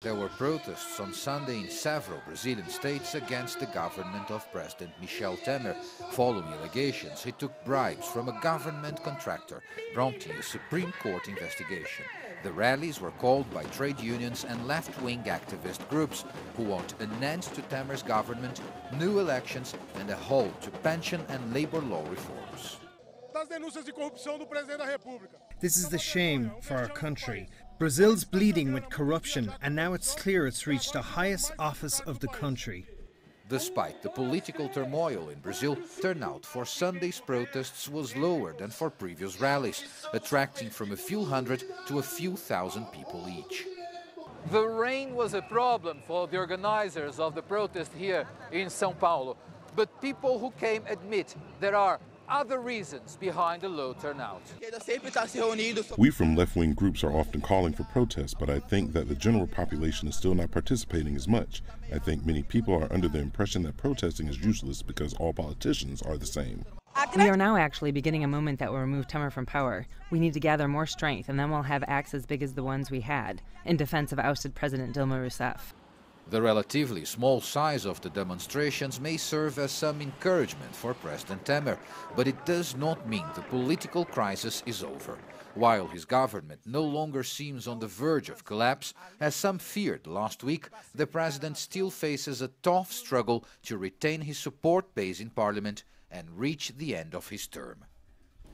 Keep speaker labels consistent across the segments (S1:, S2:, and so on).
S1: There were protests on Sunday in several Brazilian states against the government of President Michel Temer, following allegations he took bribes from a government contractor, prompting a Supreme Court investigation. The rallies were called by trade unions and left-wing activist groups who want an end to Temer's government, new elections and a halt to pension and labor law reforms.
S2: This is the shame for our country. Brazil's bleeding with corruption, and now it's clear it's reached the highest office of the country.
S1: Despite the political turmoil in Brazil, turnout for Sunday's protests was lower than for previous rallies, attracting from a few hundred to a few thousand people each.
S3: The rain was a problem for the organizers of the protest here in Sao Paulo, but people who came admit there are other reasons behind the low turnout.
S4: We from left-wing groups are often calling for protests, but I think that the general population is still not participating as much. I think many people are under the impression that protesting is useless because all politicians are the same.
S5: We are now actually beginning a movement that will remove Temer from power. We need to gather more strength, and then we'll have acts as big as the ones we had in defense of ousted President Dilma Rousseff.
S1: The relatively small size of the demonstrations may serve as some encouragement for President Temer, but it does not mean the political crisis is over. While his government no longer seems on the verge of collapse, as some feared last week, the president still faces a tough struggle to retain his support base in parliament and reach the end of his term.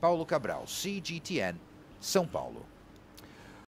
S1: Paulo Cabral, CGTN, São Paulo.